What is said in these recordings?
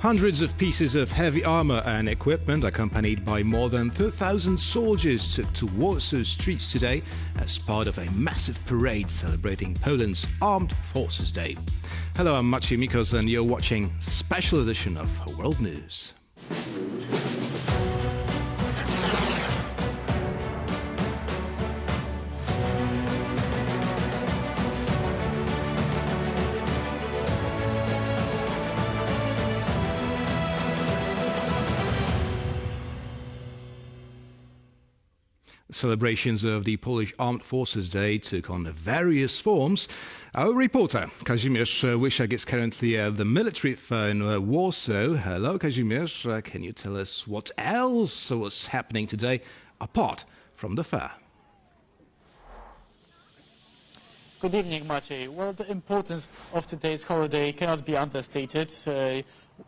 Hundreds of pieces of heavy armor and equipment, accompanied by more than 2,000 soldiers, took to Warsaw streets today as part of a massive parade celebrating Poland's Armed Forces Day. Hello, I'm Maciej Mikos and you're watching special edition of World News. Celebrations of the Polish Armed Forces Day took on various forms. Our reporter, Kazimierz Łysiak, is currently at the military fair in Warsaw. Hello, Kazimierz. Can you tell us what else was happening today apart from the fair? Good evening, Maciej. Well, the importance of today's holiday cannot be understated.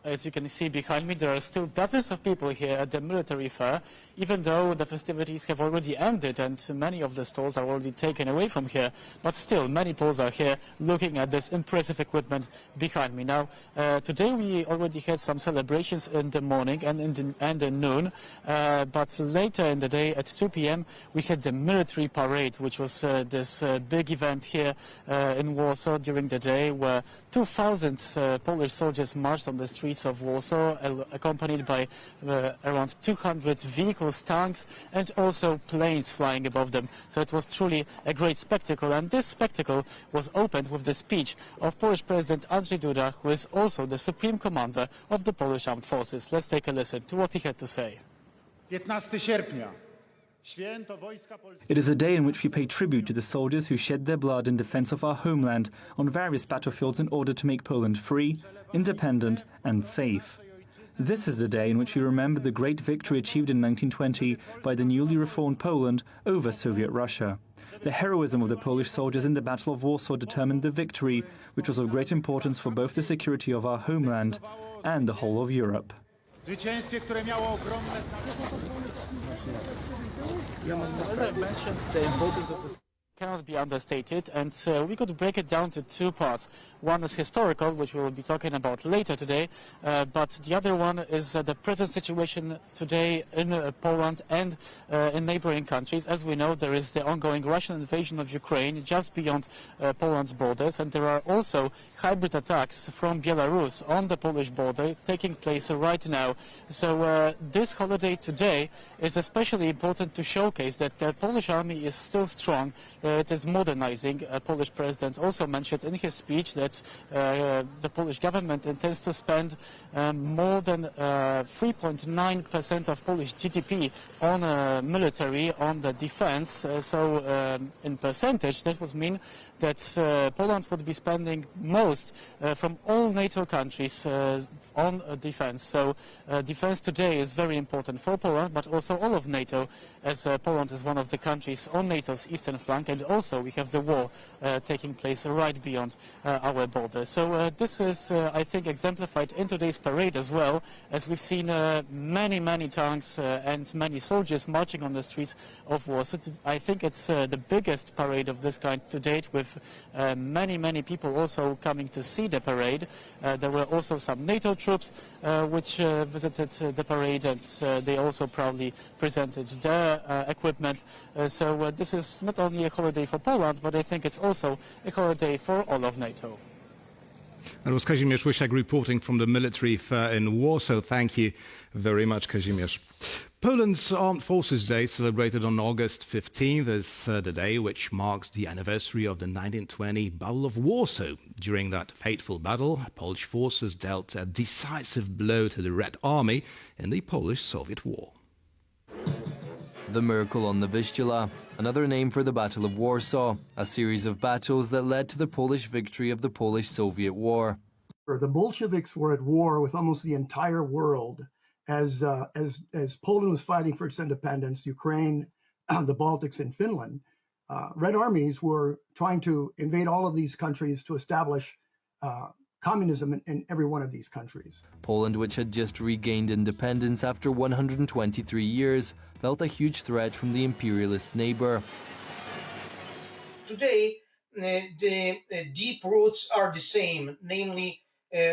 As you can see behind me, there are still dozens of people here at the military fair, even though the festivities have already ended and many of the stalls are already taken away from here. But still, many Poles are here looking at this impressive equipment behind me. Now, today we already had some celebrations in the morning and in the noon, but later in the day at 2 p.m. we had the military parade, which was this big event here in Warsaw during the day, where 2,000 Polish soldiers marched on the streets of Warsaw, accompanied by around 200 vehicles, tanks, and also planes flying above them. So it was truly a great spectacle, and this spectacle was opened with the speech of Polish President Andrzej Duda, who is also the Supreme Commander of the Polish Armed Forces. Let's take a listen to what he had to say. 15 sierpnia. It is a day in which we pay tribute to the soldiers who shed their blood in defense of our homeland on various battlefields in order to make Poland free, independent and safe. This is the day in which we remember the great victory achieved in 1920 by the newly reformed Poland over Soviet Russia. The heroism of the Polish soldiers in the Battle of Warsaw determined the victory, which was of great importance for both the security of our homeland and the whole of Europe. Zwycięstwie, które miało ogromne As I mentioned, the importance of this cannot be understated, and we could break it down to two parts. One is historical, which we will be talking about later today, but the other one is the present situation today in Poland and in neighboring countries. As we know, there is the ongoing Russian invasion of Ukraine just beyond Poland's borders, and there are also hybrid attacks from Belarus on the Polish border taking place right now. So this holiday today is especially important to showcase that the Polish army is still strong. It is modernizing. Polish president also mentioned in his speech that the Polish government intends to spend more than 3.9% of Polish GDP on military, on the defense. So in percentage, that would mean that Poland would be spending most from all NATO countries on defense. So defense today is very important for Poland, but also all of NATO, as Poland is one of the countries on NATO's eastern flank, and also we have the war taking place right beyond our border. So this is, I think, exemplified in today's parade as well, as we've seen many tanks and many soldiers marching on the streets of Warsaw. I think it's the biggest parade of this kind to date, with many people also coming to see the parade. There were also some NATO troops which visited the parade, and they also proudly presented their equipment. So this is not only a holiday for Poland, but I think it's also a holiday for all of NATO. That was Kazimierz Łysiak reporting from the military fair in Warsaw. Thank you very much, Kazimierz. Poland's Armed Forces Day, celebrated on August 15th, is the day which marks the anniversary of the 1920 Battle of Warsaw. During that fateful battle, Polish forces dealt a decisive blow to the Red Army in the Polish-Soviet War. The Miracle on the Vistula, another name for the Battle of Warsaw, a series of battles that led to the Polish victory of the Polish-Soviet War. The Bolsheviks were at war with almost the entire world as Poland was fighting for its independence, Ukraine, the Baltics, and Finland. Red armies were trying to invade all of these countries to establish communism in every one of these countries. Poland, which had just regained independence after 123 years, felt a huge threat from the imperialist neighbor. Today, the deep roots are the same, namely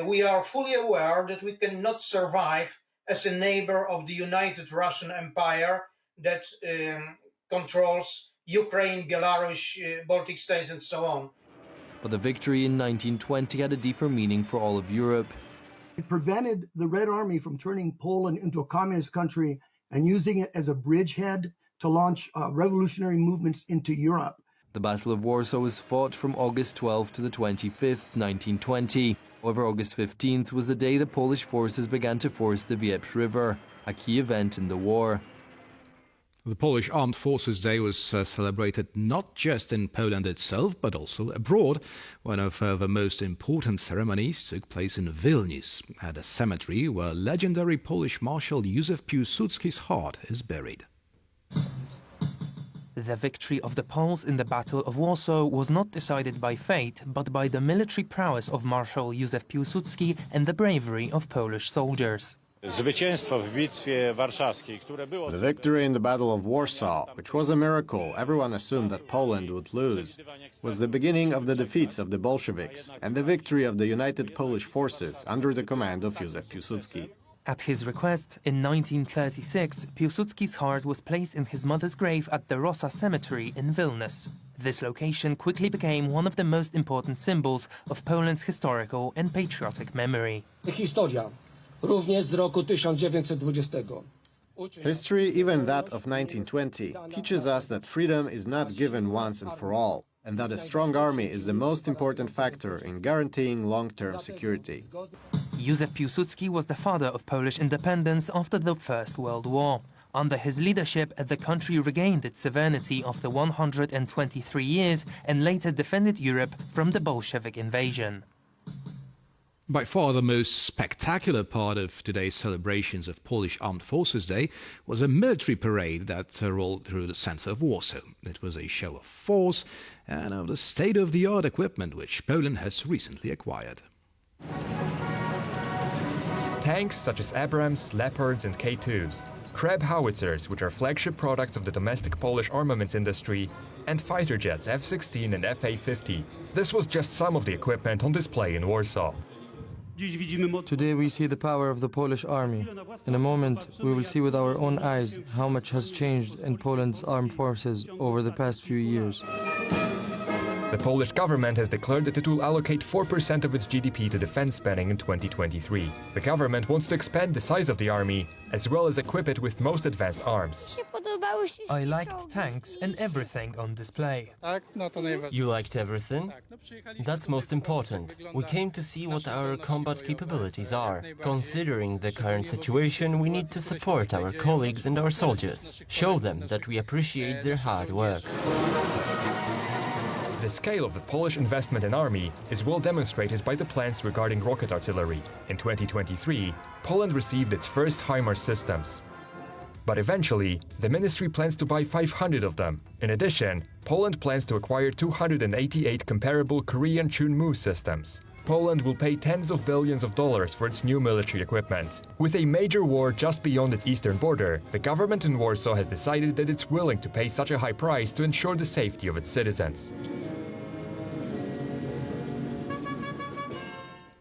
we are fully aware that we cannot survive as a neighbor of the United Russian Empire that controls Ukraine, Belarus, Baltic states, and so on. But the victory in 1920 had a deeper meaning for all of Europe. It prevented the Red Army from turning Poland into a communist country and using it as a bridgehead to launch revolutionary movements into Europe. The Battle of Warsaw was fought from August 12th to the 25th, 1920. However, August 15th was the day the Polish forces began to force the Dnieper River, a key event in the war. The Polish Armed Forces Day was celebrated not just in Poland itself, but also abroad. One of the most important ceremonies took place in Vilnius, at a cemetery where legendary Polish Marshal Józef Piłsudski's heart is buried. The victory of the Poles in the Battle of Warsaw was not decided by fate, but by the military prowess of Marshal Józef Piłsudski and the bravery of Polish soldiers. The victory in the Battle of Warsaw, which was a miracle everyone assumed that Poland would lose, was the beginning of the defeats of the Bolsheviks and the victory of the united Polish forces under the command of Józef Piłsudski. At his request, in 1936, Piłsudski's heart was placed in his mother's grave at the Rossa Cemetery in Vilnius. This location quickly became one of the most important symbols of Poland's historical and patriotic memory. Historia, również z roku 1920. History, even that of 1920, teaches us that freedom is not given once and for all, and that a strong army is the most important factor in guaranteeing long-term security. Józef Piłsudski was the father of Polish independence after the First World War. Under his leadership, the country regained its sovereignty after 123 years and later defended Europe from the Bolshevik invasion. By far the most spectacular part of today's celebrations of Polish Armed Forces Day was a military parade that rolled through the center of Warsaw. It was a show of force and of the state-of-the-art equipment which Poland has recently acquired. Tanks such as Abrams, Leopards and K2s, Kreb howitzers, which are flagship products of the domestic Polish armaments industry, and fighter jets F-16 and F-A-50. This was just some of the equipment on display in Warsaw. Today we see the power of the Polish army. In a moment, we will see with our own eyes how much has changed in Poland's armed forces over the past few years. The Polish government has declared that it will allocate 4% of its GDP to defense spending in 2023. The government wants to expand the size of the army, as well as equip it with most advanced arms. I liked tanks and everything on display. You liked everything? That's most important. We came to see what our combat capabilities are. Considering the current situation, we need to support our colleagues and our soldiers. Show them that we appreciate their hard work. The scale of the Polish investment in army is well demonstrated by the plans regarding rocket artillery. In 2023, Poland received its first HIMARS systems. But eventually, the ministry plans to buy 500 of them. In addition, Poland plans to acquire 288 comparable Korean Chunmoo systems. Poland will pay tens of billions of dollars for its new military equipment. With a major war just beyond its eastern border, the government in Warsaw has decided that it's willing to pay such a high price to ensure the safety of its citizens.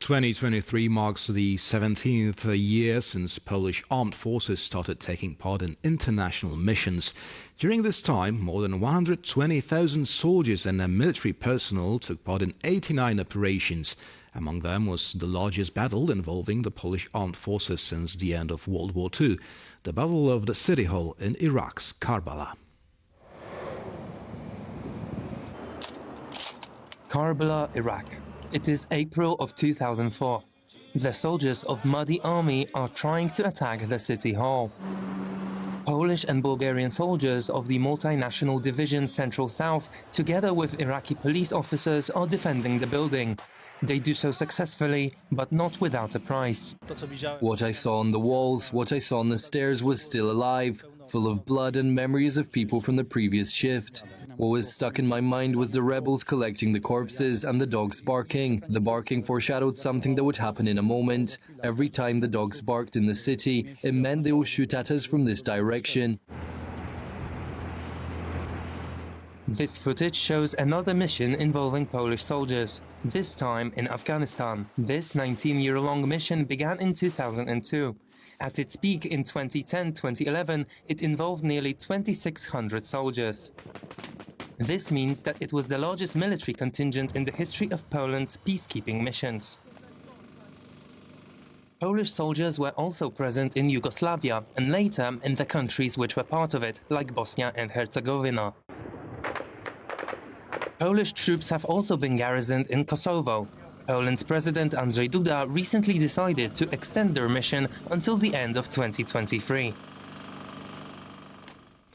2023 marks the 17th year since Polish armed forces started taking part in international missions. During this time, more than 120,000 soldiers and their military personnel took part in 89 operations. Among them was the largest battle involving the Polish armed forces since the end of World War II, the Battle of the City Hall in Iraq's Karbala. Karbala, Iraq. It is April of 2004. The soldiers of Mahdi army are trying to attack the city hall. Polish and Bulgarian soldiers of the multinational division Central South, together with Iraqi police officers, are defending the building. They do so successfully, but not without a price. What I saw on the walls, what I saw on the stairs was still alive, full of blood and memories of people from the previous shift. What was stuck in my mind was the rebels collecting the corpses and the dogs barking. The barking foreshadowed something that would happen in a moment. Every time the dogs barked in the city, it meant they will shoot at us from this direction. This footage shows another mission involving Polish soldiers, this time in Afghanistan. This 19-year-long mission began in 2002. At its peak in 2010-2011, it involved nearly 2,600 soldiers. This means that it was the largest military contingent in the history of Poland's peacekeeping missions. Polish soldiers were also present in Yugoslavia and later in the countries which were part of it, like Bosnia and Herzegovina. Polish troops have also been garrisoned in Kosovo. Poland's President Andrzej Duda recently decided to extend their mission until the end of 2023.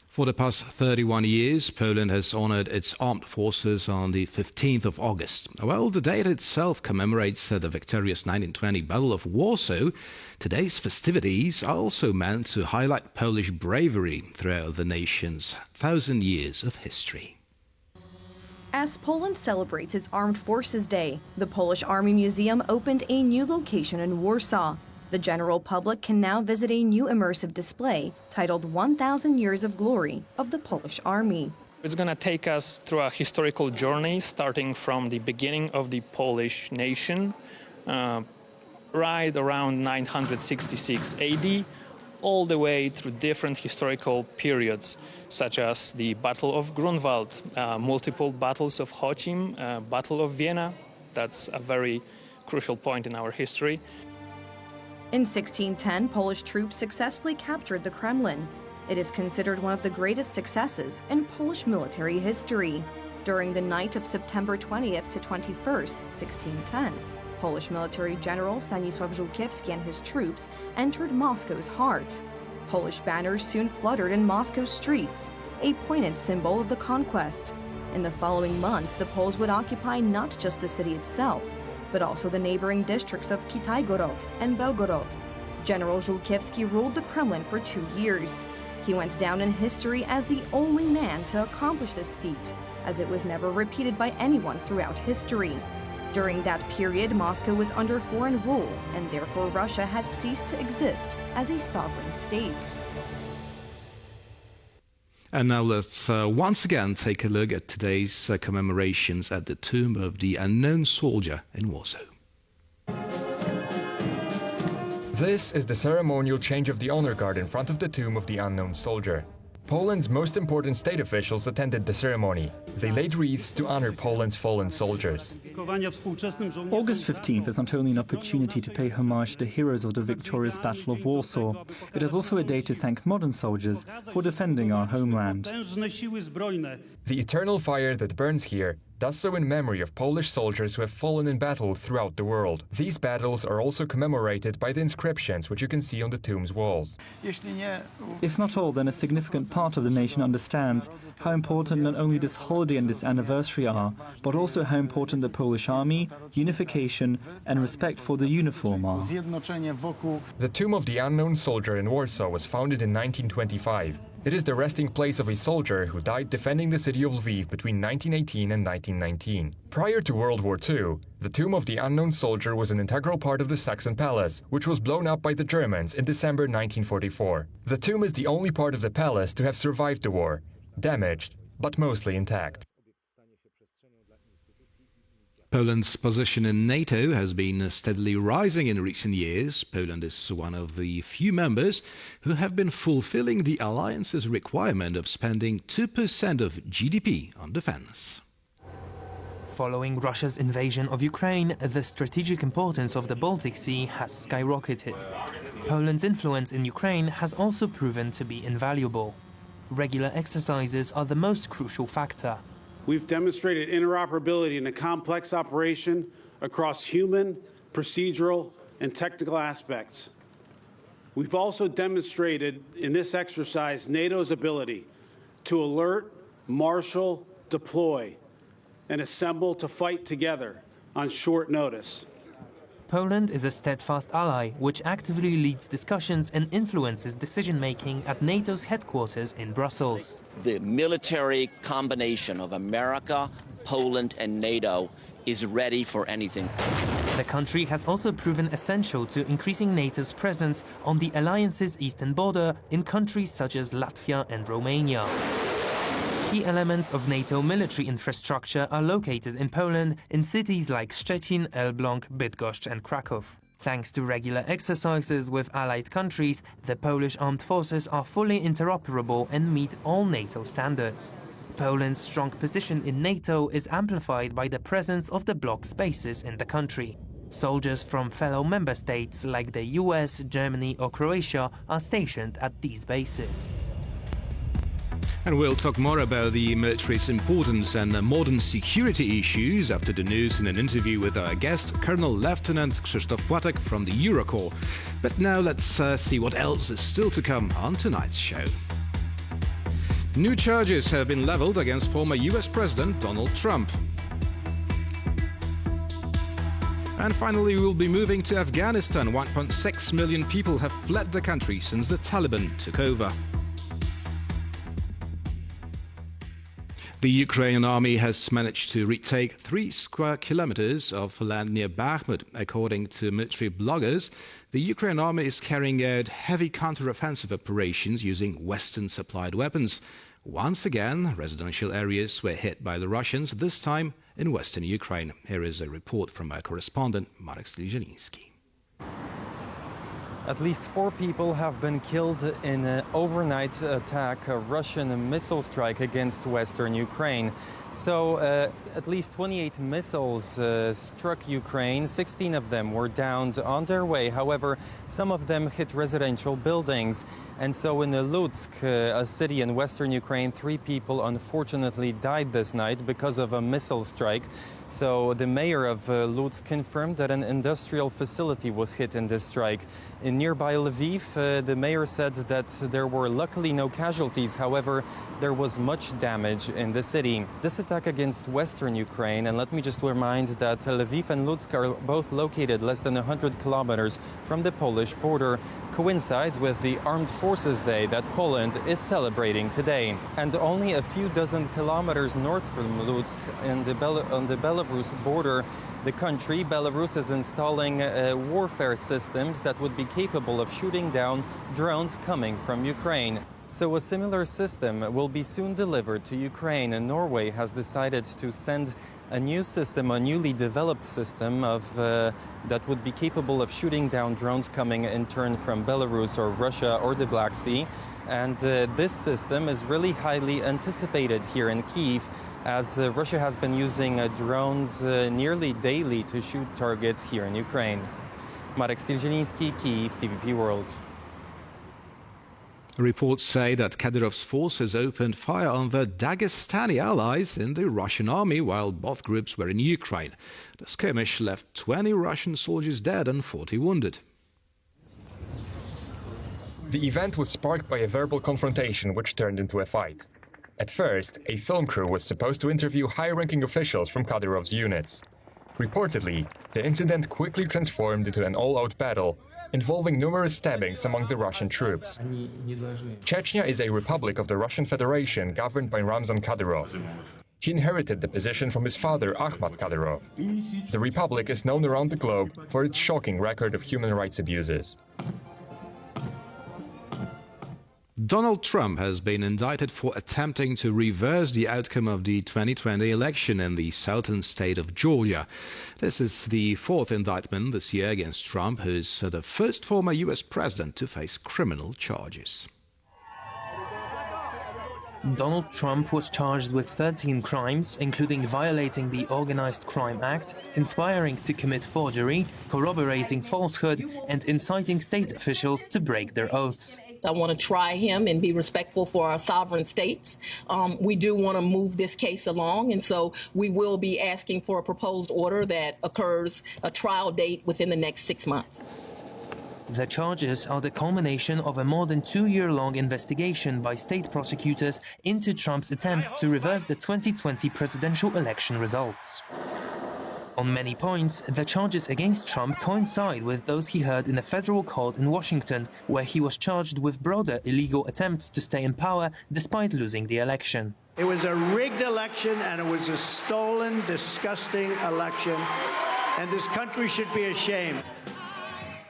For the past 31 years, Poland has honored its armed forces on the 15th of August. While the date itself commemorates the victorious 1920 Battle of Warsaw, today's festivities are also meant to highlight Polish bravery throughout the nation's 1,000 years of history. As Poland celebrates its Armed Forces Day, the Polish Army Museum opened a new location in Warsaw. The general public can now visit a new immersive display titled 1,000 Years of Glory of the Polish Army. It's going to take us through a historical journey starting from the beginning of the Polish nation, right around 966 AD, all the way through different historical periods, such as the Battle of Grunwald, multiple battles of Chocim, Battle of Vienna. That's a very crucial point in our history. In 1610, Polish troops successfully captured the Kremlin. It is considered one of the greatest successes in Polish military history. During the night of September 20th to 21st, 1610, Polish military general Stanisław Żółkiewski and his troops entered Moscow's heart. Polish banners soon fluttered in Moscow's streets, a poignant symbol of the conquest. In the following months, the Poles would occupy not just the city itself, but also the neighboring districts of Kitaygorod and Belgorod. General Żółkiewski ruled the Kremlin for 2 years. He went down in history as the only man to accomplish this feat, as it was never repeated by anyone throughout history. During that period, Moscow was under foreign rule, and therefore Russia had ceased to exist as a sovereign state. And now let's once again take a look at today's commemorations at the tomb of the unknown soldier in Warsaw. This is the ceremonial change of the honor guard in front of the tomb of the unknown soldier. Poland's most important state officials attended the ceremony. They laid wreaths to honor Poland's fallen soldiers. August 15th is not only an opportunity to pay homage to the heroes of the victorious Battle of Warsaw, it is also a day to thank modern soldiers for defending our homeland. The eternal fire that burns here does so in memory of Polish soldiers who have fallen in battle throughout the world. These battles are also commemorated by the inscriptions which you can see on the tomb's walls. If not all, then a significant part of the nation understands how important not only this holiday and this anniversary are, but also how important the Polish army, unification and respect for the uniform are. The tomb of the unknown soldier in Warsaw was founded in 1925. It is the resting place of a soldier who died defending the city of Lviv between 1918 and 1919. Prior to World War II, the tomb of the unknown soldier was an integral part of the Saxon Palace, which was blown up by the Germans in December 1944. The tomb is the only part of the palace to have survived the war, damaged, but mostly intact. Poland's position in NATO has been steadily rising in recent years. Poland is one of the few members who have been fulfilling the alliance's requirement of spending 2% of GDP on defense. Following Russia's invasion of Ukraine, the strategic importance of the Baltic Sea has skyrocketed. Poland's influence in Ukraine has also proven to be invaluable. Regular exercises are the most crucial factor. We've demonstrated interoperability in a complex operation across human, procedural, and technical aspects. We've also demonstrated in this exercise NATO's ability to alert, marshal, deploy, and assemble to fight together on short notice. Poland is a steadfast ally which actively leads discussions and influences decision-making at NATO's headquarters in Brussels. The military combination of America, Poland and NATO is ready for anything. The country has also proven essential to increasing NATO's presence on the alliance's eastern border in countries such as Latvia and Romania. Key elements of NATO military infrastructure are located in Poland in cities like Szczecin, Elbląg, Bydgoszcz and Kraków. Thanks to regular exercises with allied countries, the Polish armed forces are fully interoperable and meet all NATO standards. Poland's strong position in NATO is amplified by the presence of the bloc bases in the country. Soldiers from fellow member states like the US, Germany or Croatia are stationed at these bases. And we'll talk more about the military's importance and modern security issues after the news in an interview with our guest, Colonel Lieutenant Krzysztof Płatek from the Eurocorps. But now let's see what else is still to come on tonight's show. New charges have been leveled against former US President Donald Trump. And finally, we'll be moving to Afghanistan. 1.6 million people have fled the country since the Taliban took over. The Ukrainian army has managed to retake 3 square kilometers of land near Bakhmut. According to military bloggers, the Ukrainian army is carrying out heavy counter-offensive operations using Western-supplied weapons. Once again, residential areas were hit by the Russians, this time in western Ukraine. Here is a report from our correspondent, Marek Sliżaniński. At least 4 people have been killed in an overnight attack, a Russian missile strike against western Ukraine. So at least 28 missiles struck Ukraine. 16 of them were downed on their way. However, some of them hit residential buildings. And so in Lutsk, a city in western Ukraine, 3 people unfortunately died this night because of a missile strike. So the mayor of Lutsk confirmed that an industrial facility was hit in this strike. In nearby Lviv, the mayor said that there were luckily no casualties. However, there was much damage in the city. This attack against western Ukraine, and let me just remind that Lviv and Lutsk are both located less than 100 kilometers from the Polish border, coincides with the Armed Forces Day that Poland is celebrating today. And only a few dozen kilometers north from Lutsk on the Belarus border, the country, Belarus, is installing warfare systems that would be capable of shooting down drones coming from Ukraine. So a similar system will be soon delivered to Ukraine, and Norway has decided to send a new system, a newly developed system that would be capable of shooting down drones coming in turn from Belarus or Russia or the Black Sea. And this system is really highly anticipated here in Kyiv, as Russia has been using drones nearly daily to shoot targets here in Ukraine. Marek Sliżaniński, Kyiv, TVP World. Reports say that Kadyrov's forces opened fire on the Dagestani allies in the Russian army while both groups were in Ukraine. The skirmish left 20 Russian soldiers dead and 40 wounded. The event was sparked by a verbal confrontation which turned into a fight. At first, a film crew was supposed to interview high-ranking officials from Kadyrov's units. Reportedly, the incident quickly transformed into an all-out battle, involving numerous stabbings among the Russian troops. Chechnya is a republic of the Russian Federation governed by Ramzan Kadyrov. He inherited the position from his father, Akhmat Kadyrov. The republic is known around the globe for its shocking record of human rights abuses. Donald Trump has been indicted for attempting to reverse the outcome of the 2020 election in the southern state of Georgia. This is the 4th indictment this year against Trump, who is the first former US president to face criminal charges. Donald Trump was charged with 13 crimes, including violating the Organized Crime Act, conspiring to commit forgery, corroborating falsehood, and inciting state officials to break their oaths. I want to try him and be respectful for our sovereign states. We do want to move this case along, and so we will be asking for a proposed order that occurs a trial date within the next 6 months. The charges are the culmination of a more than 2-year-long investigation by state prosecutors into Trump's attempts to reverse the 2020 presidential election results. On many points, the charges against Trump coincide with those he heard in a federal court in Washington, where he was charged with broader illegal attempts to stay in power despite losing the election. It was a rigged election, and it was a stolen, disgusting election, and this country should be ashamed.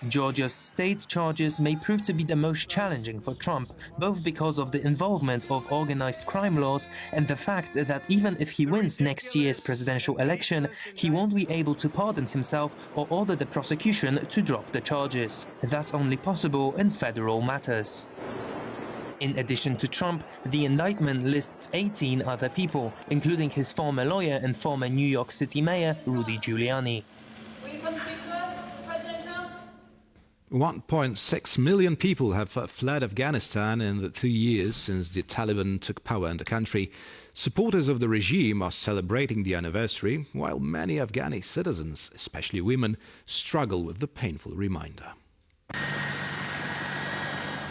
Georgia's state charges may prove to be the most challenging for Trump, both because of the involvement of organized crime laws and the fact that even if he wins next year's presidential election, he won't be able to pardon himself or order the prosecution to drop the charges. That's only possible in federal matters. In addition to Trump, the indictment lists 18 other people, including his former lawyer and former New York City mayor, Rudy Giuliani. 1.6 million people have fled Afghanistan in the 2 years since the Taliban took power in the country. Supporters of the regime are celebrating the anniversary, while many Afghani citizens, especially women, struggle with the painful reminder.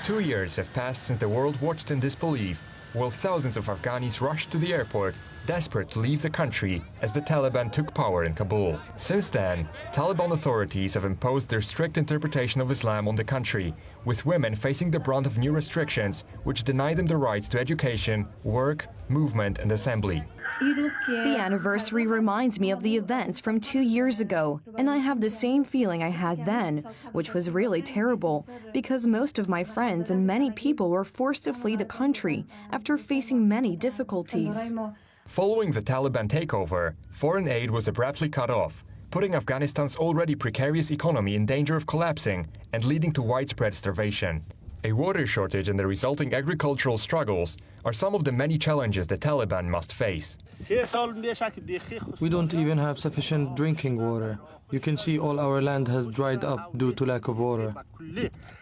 2 years have passed since the world watched in disbelief, while thousands of Afghanis rushed to the airport, desperate to leave the country as the Taliban took power in Kabul. Since then, Taliban authorities have imposed their strict interpretation of Islam on the country, with women facing the brunt of new restrictions which deny them the rights to education, work, movement and assembly. The anniversary reminds me of the events from 2 years ago, and I have the same feeling I had then, which was really terrible, because most of my friends and many people were forced to flee the country after facing many difficulties. Following the Taliban takeover, foreign aid was abruptly cut off, putting Afghanistan's already precarious economy in danger of collapsing and leading to widespread starvation. A water shortage and the resulting agricultural struggles are some of the many challenges the Taliban must face. We don't even have sufficient drinking water. You can see all our land has dried up due to lack of water.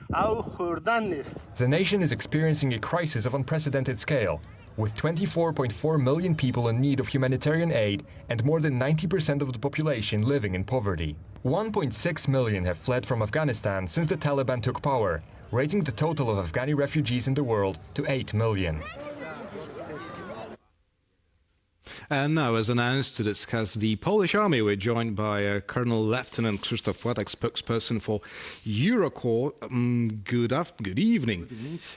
The nation is experiencing a crisis of unprecedented scale, with 24.4 million people in need of humanitarian aid and more than 90% of the population living in poverty. 1.6 million have fled from Afghanistan since the Taliban took power, raising the total of Afghani refugees in the world to 8 million. And now, as announced, to discuss the Polish army, we're joined by Colonel Lieutenant Krzysztof Płatek, spokesperson for Eurocorps. Good evening.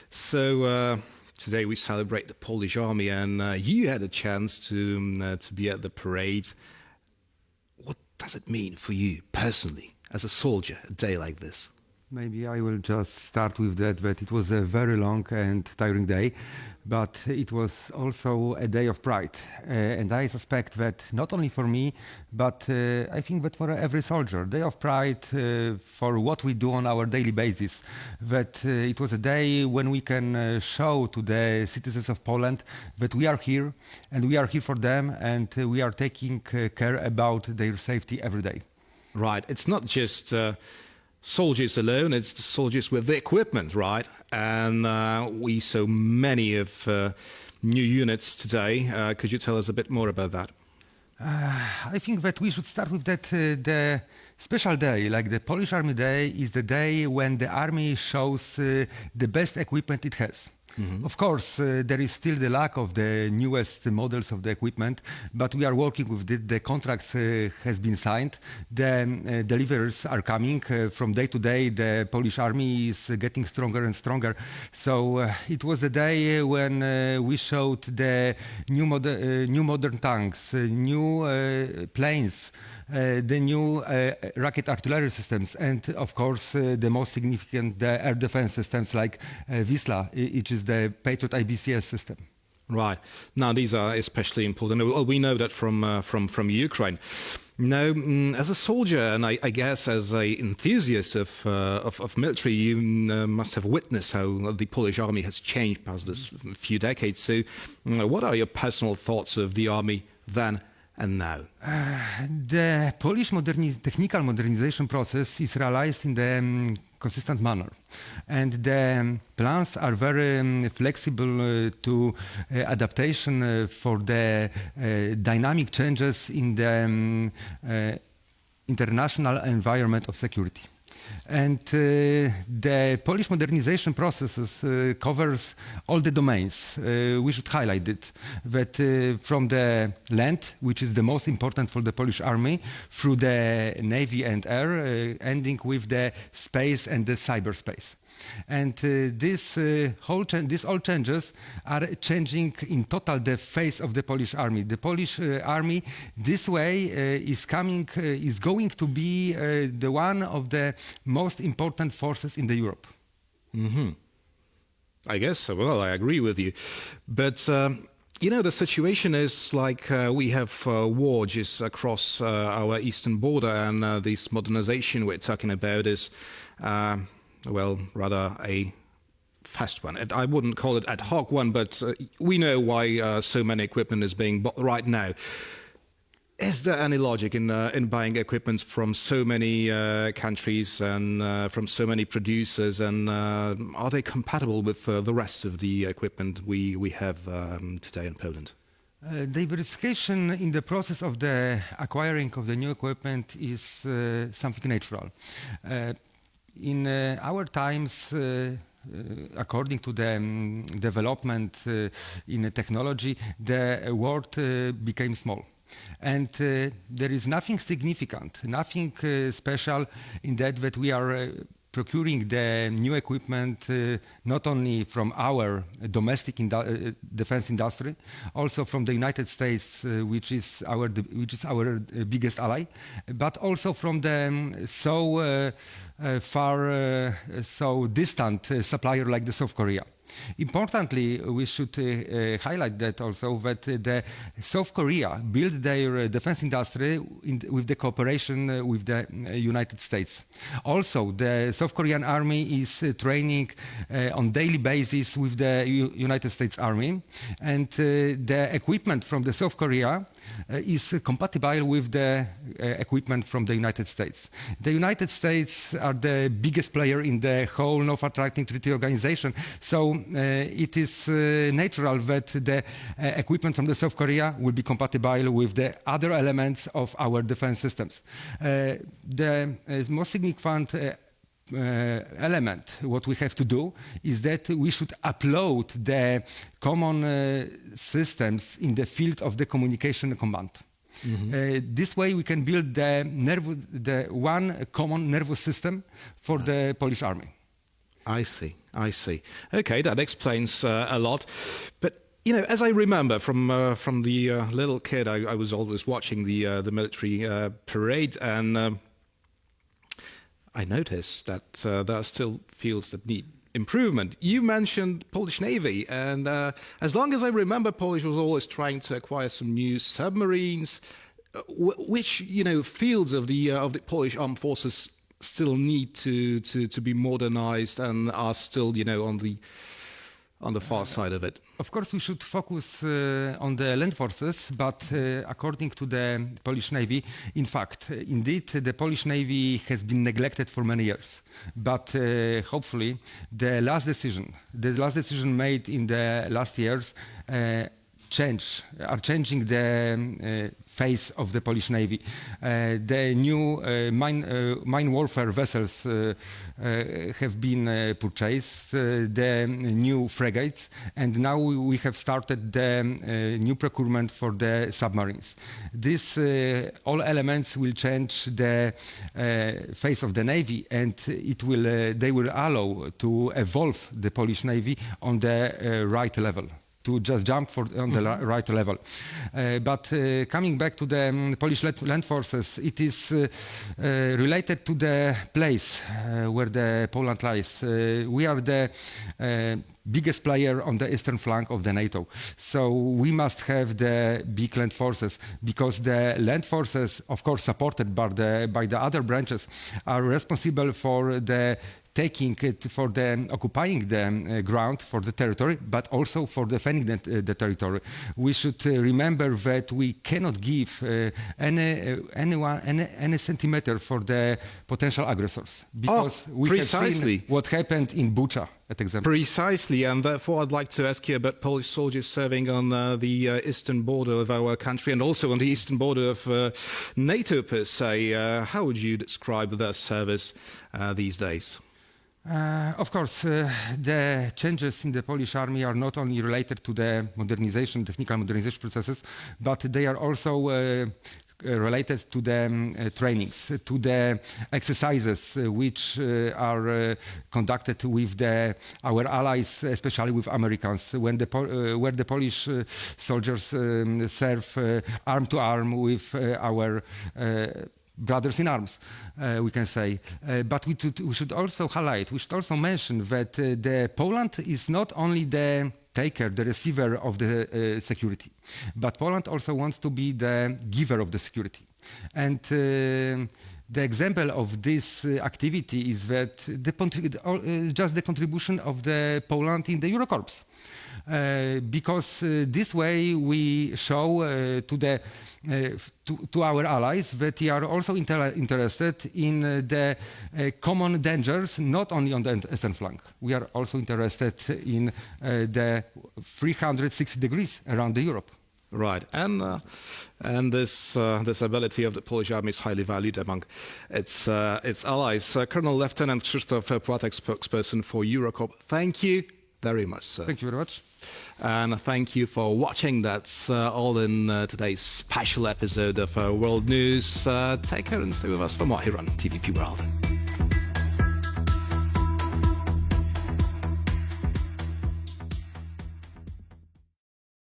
So, today we celebrate the Polish army, and you had a chance to be at the parade. What does it mean for you personally, as a soldier, a day like this? Maybe I will just start with that it was a very long and tiring day, but it was also a day of pride. And I suspect that not only for me, but I think that for every soldier, day of pride for what we do on our daily basis. That it was a day when we can show to the citizens of Poland that we are here and we are here for them and we are taking care about their safety every day. Right. It's not just soldiers alone, it's the soldiers with the equipment, right? And we saw many of new units today. Could you tell us a bit more about that? I think that we should start with that the special day, like the Polish Army Day, is the day when the army shows the best equipment it has. Mm-hmm. Of course, there is still the lack of the newest models of the equipment, but we are working with it. The contracts has been signed. The deliveries are coming. From day to day, the Polish army is getting stronger and stronger. So it was the day when we showed the new modern tanks, new planes, the new rocket artillery systems, and of course the most significant, the air defense systems like Wisla, which is the Patriot IBCS system. Right. Now these are especially important. Well, we know that from Ukraine. Now, as a soldier, and I guess as an enthusiast of military, you must have witnessed how the Polish army has changed past this few decades. So, what are your personal thoughts of the army then and now? The Polish technical modernization process is realized in the consistent manner, and the plans are very flexible to adaptation for the dynamic changes in the international environment of security. And the Polish modernization processes covers all the domains. We should highlight it, that from the land, which is the most important for the Polish army, through the navy and air, ending with the space and the cyberspace. And these all changes are changing in total the face of the Polish army. The Polish army this way is going to be the one of the most important forces in the Europe. Mm-hmm. I guess so. Well, I agree with you. But, the situation is like we have war just across our eastern border, and this modernization we're talking about is, rather a fast one. I wouldn't call it ad hoc one, but we know why so many equipment is being bought right now. Is there any logic in buying equipment from so many countries and from so many producers, and are they compatible with the rest of the equipment we have today in Poland? Diversification in the process of the acquiring of the new equipment is something natural. In our times, according to the development in technology, the world became small. And there is nothing significant, nothing special in that we are procuring the new equipment not only from our domestic defense industry, also from the United States, which is our biggest ally, but also from the so distant supplier like the South Korea. Importantly, we should highlight that also that the South Korea built their defense industry with the cooperation with the United States. Also, the South Korean army is training on daily basis with the United States Army, and the equipment from the South Korea is compatible with the equipment from the United States. The United States are the biggest player in the whole North Atlantic Treaty Organization, so it is natural that the equipment from the South Korea will be compatible with the other elements of our defense systems. The most significant element, what we have to do, is that we should upload the common systems in the field of the communication command. Mm-hmm. This way we can build the one common nervous system for the Polish army. I see. Okay, that explains a lot. But as I remember from the little kid, I was always watching the military parade, and I noticed that there are still fields that need improvement. You mentioned Polish Navy, and as long as I remember, Polish was always trying to acquire some new submarines. Which fields of the Polish armed forces still need to be modernized and are still on the far side of it? Of course, we should focus on the land forces, but according to the Polish Navy, in fact, indeed, the Polish Navy has been neglected for many years. But hopefully, the last decision made in the last years are changing the face of the Polish Navy. The new mine warfare vessels have been purchased, the new frigates, and now we have started the new procurement for the submarines. These all elements will change the face of the Navy, and they will allow to evolve the Polish Navy on the right level, to just jump on the right level. But coming back to the Polish land forces, it is related to the place where the Poland lies. We are the biggest player on the eastern flank of the NATO. So we must have the big land forces, because the land forces, of course supported by the other branches, are responsible for the occupying the ground, for the territory, but also for defending the territory. We should remember that we cannot give any centimeter for the potential aggressors, because we have seen what happened in Bucha, at example. Precisely, and therefore I'd like to ask you about Polish soldiers serving on the eastern border of our country, and also on the eastern border of NATO per se. How would you describe their service these days? Of course, the changes in the Polish army are not only related to the modernization, technical modernization processes, but they are also related to the trainings, to the exercises which are conducted with our allies, especially with Americans, when where the Polish soldiers serve arm to arm with our brothers in arms, we can say. But we should also highlight, we should also mention that Poland is not only the taker, the receiver of the security, but Poland also wants to be the giver of the security. And the example of this activity is that just the contribution of the Poland in the Eurocorps. Because this way we show to our allies that we are also interested in the common dangers, not only on the eastern flank. We are also interested in the 360 degrees around Europe. Right, and this ability of the Polish army is highly valued among its allies. Colonel Lieutenant Krzysztof Płatek, spokesperson for Eurocorps. Thank you very much, sir. Thank you very much. And thank you for watching. That's all in today's special episode of World News. Take care and stay with us for more here on TVP World.